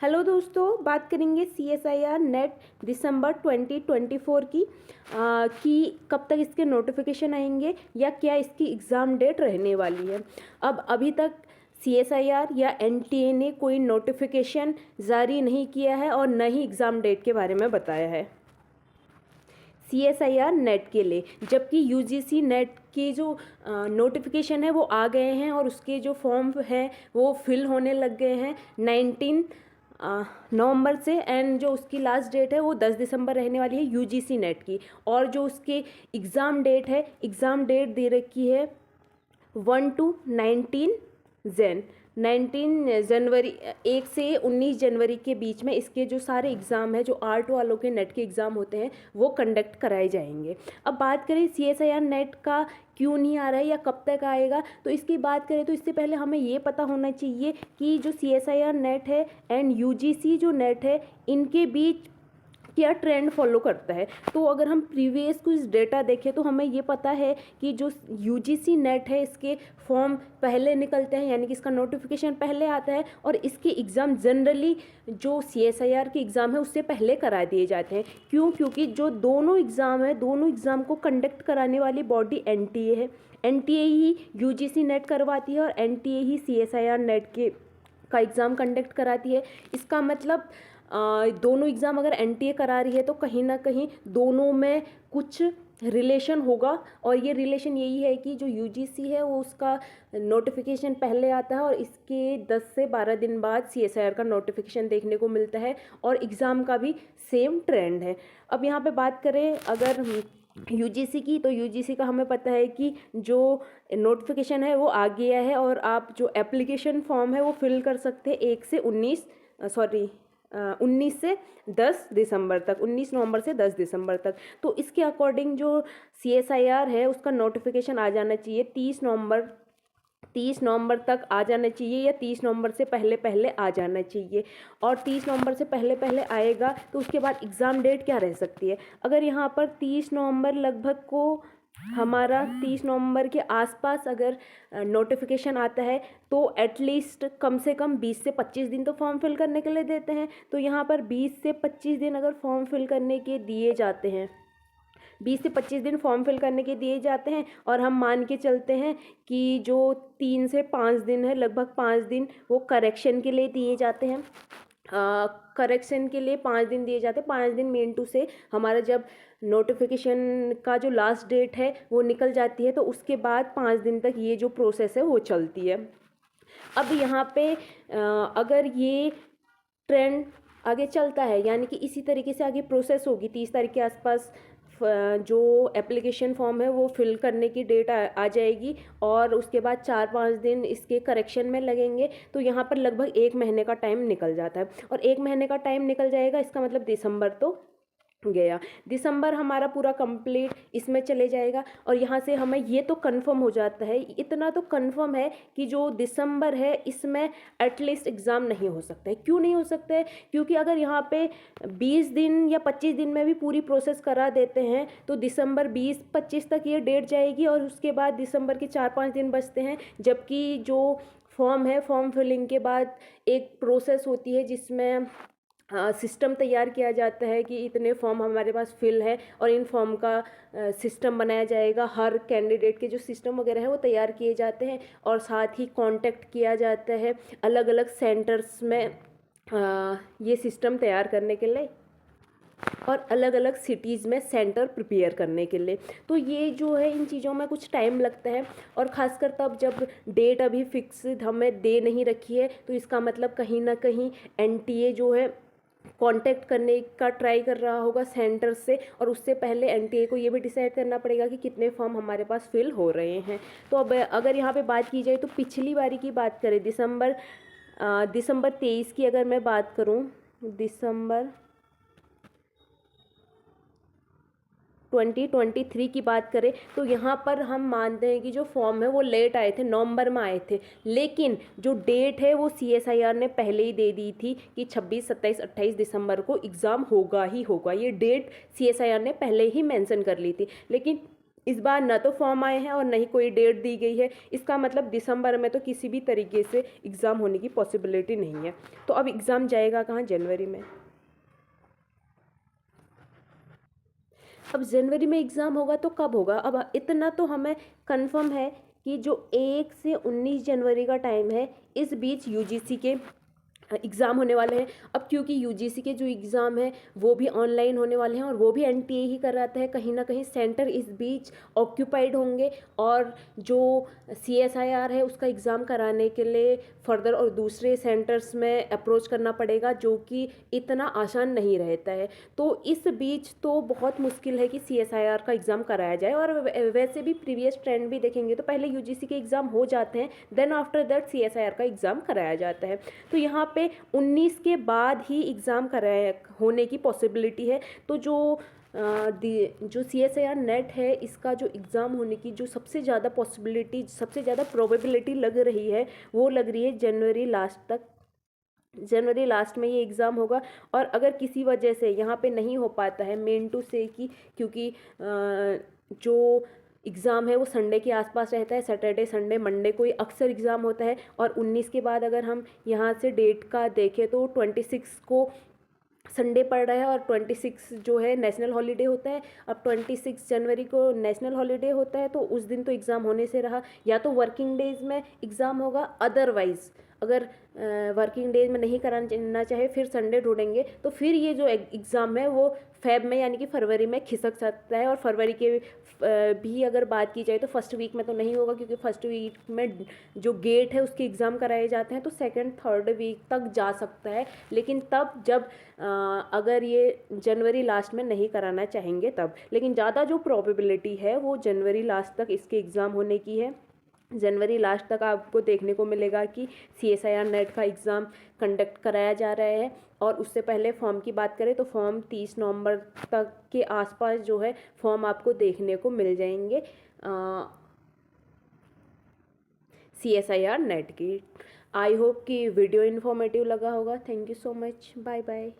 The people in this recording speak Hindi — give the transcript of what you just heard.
हेलो दोस्तों, बात करेंगे CSIR नेट दिसंबर 2024 की कब तक इसके नोटिफिकेशन आएंगे या क्या इसकी एग्ज़ाम डेट रहने वाली है। अब अभी तक CSIR या NTA ने कोई नोटिफिकेशन जारी नहीं किया है और न ही एग्ज़ाम डेट के बारे में बताया है CSIR नेट के लिए, जबकि UGC नेट के जो नोटिफिकेशन है वो आ गए हैं और उसके जो फॉर्म है वो फिल होने लग गए हैं 19 नवंबर से। एंड जो उसकी लास्ट डेट है वो 10 दिसंबर रहने वाली है UGC नेट की। और जो उसके एग्ज़ाम डेट है, एग्ज़ाम डेट दे रखी है 1 to 19 जनवरी, 1 से 19 जनवरी के बीच में इसके जो सारे एग्ज़ाम है, जो आर्ट वालों के नेट के एग्ज़ाम होते हैं, वो कंडक्ट कराए जाएंगे। अब बात करें CSIR नेट का क्यों नहीं आ रहा है या कब तक आएगा, तो इसकी बात करें तो इससे पहले हमें ये पता होना चाहिए कि जो CSIR नेट है एंड UGC जो नेट है, इनके बीच क्या ट्रेंड फॉलो करता है। तो अगर हम प्रीवियस कुछ डेटा देखें तो हमें ये पता है कि जो UGC नेट है, इसके फॉर्म पहले निकलते हैं, यानी कि इसका नोटिफिकेशन पहले आता है और इसके एग्ज़ाम जनरली जो CSIR के एग्ज़ाम है उससे पहले करा दिए जाते हैं। क्यों? क्योंकि जो दोनों एग्ज़ाम है, दोनों एग्ज़ाम को कंडक्ट कराने वाली बॉडी NTA है। NTA ही UGC नेट करवाती है और NTA ही CSIR नेट के का एग्ज़ाम कंडक्ट कराती है। इसका मतलब दोनों एग्ज़ाम अगर NTA करा रही है तो कहीं ना कहीं दोनों में कुछ रिलेशन होगा, और ये रिलेशन यही है कि जो UGC है वो उसका नोटिफिकेशन पहले आता है और इसके 10 से 12 दिन बाद CSIR का नोटिफिकेशन देखने को मिलता है और एग्ज़ाम का भी सेम ट्रेंड है। अब यहाँ पे बात करें अगर UGC की, तो UGC का हमें पता है कि जो नोटिफिकेशन है वो आ गया है और आप जो एप्लीकेशन फॉर्म है वो फिल कर सकते हैं 19 से 10 दिसंबर तक, 19 नवंबर से 10 दिसंबर तक। तो इसके अकॉर्डिंग जो CSIR है उसका नोटिफिकेशन आ जाना चाहिए 30 नवंबर तक आ जाना चाहिए, या 30 नवंबर से पहले पहले आ जाना चाहिए। और 30 नवंबर से पहले पहले आएगा तो उसके बाद एग्ज़ाम डेट क्या रह सकती है। अगर यहाँ पर 30 नवंबर लगभग को हमारा 30 नवंबर के आसपास अगर नोटिफिकेशन आता है तो एटलीस्ट कम से कम 20 से 25 दिन तो फॉर्म फिल करने के लिए देते हैं। तो यहाँ पर 20 से 25 दिन अगर फॉर्म फिल करने के दिए जाते हैं, 20 से 25 दिन फॉर्म फिल करने के दिए जाते हैं, और हम मान के चलते हैं कि जो 3 से 5 दिन है, लगभग 5 दिन वो करेक्शन के लिए दिए जाते हैं। करेक्शन के लिए 5 दिन दिए जाते हैं। 5 दिन मेन टू से हमारा जब नोटिफिकेशन का जो लास्ट डेट है वो निकल जाती है, तो उसके बाद 5 दिन तक ये जो प्रोसेस है वो चलती है। अब यहाँ पे अगर ये ट्रेंड आगे चलता है, यानी कि इसी तरीके से आगे प्रोसेस होगी, 30 तारीख के आसपास जो एप्लीकेशन फॉर्म है वो फिल करने की डेट आ जाएगी और उसके बाद 4-5 दिन इसके करेक्शन में लगेंगे, तो यहाँ पर लगभग 1 महीने का टाइम निकल जाता है। और 1 महीने का टाइम निकल जाएगा, इसका मतलब दिसंबर तो गया, दिसंबर हमारा पूरा कंप्लीट इसमें चले जाएगा। और यहाँ से हमें ये तो कंफर्म हो जाता है, इतना तो कंफर्म है कि जो दिसंबर है इसमें एटलीस्ट एग्ज़ाम नहीं हो सकता है। क्यों नहीं हो सकता है? क्योंकि अगर यहाँ पे 20 दिन या 25 दिन में भी पूरी प्रोसेस करा देते हैं तो दिसंबर 20-25 तक ये डेट जाएगी और उसके बाद दिसंबर के 4-5 दिन बचते हैं। जबकि जो फॉर्म है, फॉर्म फिलिंग के बाद एक प्रोसेस होती है जिसमें सिस्टम तैयार किया जाता है कि इतने फॉर्म हमारे पास फिल है और इन फॉर्म का सिस्टम बनाया जाएगा। हर कैंडिडेट के जो सिस्टम वगैरह है वो तैयार किए जाते हैं और साथ ही कांटेक्ट किया जाता है अलग अलग सेंटर्स में ये सिस्टम तैयार करने के लिए और अलग अलग सिटीज़ में सेंटर प्रिपेयर करने के लिए। तो ये जो है, इन चीज़ों में कुछ टाइम लगता है और ख़ासकर तब जब डेट अभी फिक्स हमें दे नहीं रखी है, तो इसका मतलब कहीं ना कहीं NTA जो है कांटेक्ट करने का ट्राई कर रहा होगा सेंटर से, और उससे पहले NTA को ये भी डिसाइड करना पड़ेगा कि कितने फॉर्म हमारे पास फिल हो रहे हैं। तो अब अगर यहाँ पे बात की जाए तो पिछली बारी की बात करें, दिसंबर 23 की अगर मैं बात करूँ, दिसंबर 2023 की बात करें तो यहाँ पर हम मानते हैं कि जो फॉर्म है वो लेट आए थे, नवंबर में आए थे, लेकिन जो डेट है वो CSIR ने पहले ही दे दी थी कि 26, 27, 28 दिसंबर को एग्ज़ाम होगा ही होगा। ये डेट CSIR ने पहले ही मेंशन कर ली थी। लेकिन इस बार न तो फॉर्म आए हैं और न ही कोई डेट दी गई है। इसका मतलब दिसंबर में तो किसी भी तरीके से एग्ज़ाम होने की पॉसिबिलिटी नहीं है। तो अब एग्ज़ाम जाएगा कहाँ? जनवरी में। अब जनवरी में एग्ज़ाम होगा तो कब होगा? अब इतना तो हमें कंफर्म है कि जो 1 से 19 जनवरी का टाइम है, इस बीच यूजीसी के एग्ज़ाम होने वाले हैं। अब क्योंकि यूजीसी के जो एग्ज़ाम है वो भी ऑनलाइन होने वाले हैं और वो भी एनटीए ही कराता है, कहीं ना कहीं सेंटर इस बीच ऑक्यूपाइड होंगे और जो सीएसआईआर है उसका एग्ज़ाम कराने के लिए फर्दर और दूसरे सेंटर्स में अप्रोच करना पड़ेगा, जो कि इतना आसान नहीं रहता है। तो इस बीच तो बहुत मुश्किल है कि सीएसआईआर का एग्ज़ाम कराया जाए। और वैसे भी प्रीवियस ट्रेंड भी देखेंगे तो पहले यूजीसी के एग्ज़ाम हो जाते हैं, देन आफ्टर दैट सीएसआईआर का एग्ज़ाम कराया जाता है। तो यहाँ पे 19 के बाद ही एग्ज़ाम कराया होने की पॉसिबिलिटी है। तो जो सीएसआईआर नेट है, इसका जो एग्ज़ाम होने की जो सबसे ज़्यादा पॉसिबिलिटी, सबसे ज़्यादा प्रोबेबिलिटी लग रही है, वो लग रही है जनवरी लास्ट तक। जनवरी लास्ट में ये एग्ज़ाम होगा। और अगर किसी वजह से यहाँ पे नहीं हो पाता है मेन टू से कि क्योंकि जो एग्ज़ाम है वो संडे के आसपास रहता है, सैटरडे संडे मंडे को ही अक्सर एग्ज़ाम होता है। और 19 के बाद अगर हम यहाँ से डेट का देखें तो 26 को संडे पड़ रहा है और 26 जो है नेशनल हॉलीडे होता है। अब 26 जनवरी को नेशनल हॉलीडे होता है तो उस दिन तो एग्ज़ाम होने से रहा, या तो वर्किंग डेज में एग्ज़ाम होगा, अदरवाइज़ अगर वर्किंग डेज में नहीं कराना चाहे फिर संडे ढूंढेंगे, तो फिर ये जो एग्ज़ाम है वो फेब में यानी कि फरवरी में खिसक सकता है। और फरवरी के भी अगर बात की जाए तो फर्स्ट वीक में तो नहीं होगा, क्योंकि फर्स्ट वीक में जो गेट है उसके एग्ज़ाम कराए जाते हैं, तो सेकंड थर्ड वीक तक जा सकता है। लेकिन तब जब अगर ये जनवरी लास्ट में नहीं कराना चाहेंगे तब, लेकिन ज़्यादा जो प्रोबेबिलिटी है वो जनवरी लास्ट तक इसके एग्ज़ाम होने की है। जनवरी लास्ट तक आपको देखने को मिलेगा कि सीएसआईआर नेट का एग्ज़ाम कंडक्ट कराया जा रहा है। और उससे पहले फॉर्म की बात करें तो फॉर्म 30 नवंबर तक के आसपास जो है फॉर्म आपको देखने को मिल जाएंगे सीएसआईआर नेट की। आई होप कि वीडियो इन्फॉर्मेटिव लगा होगा। Thank you so much. Bye bye.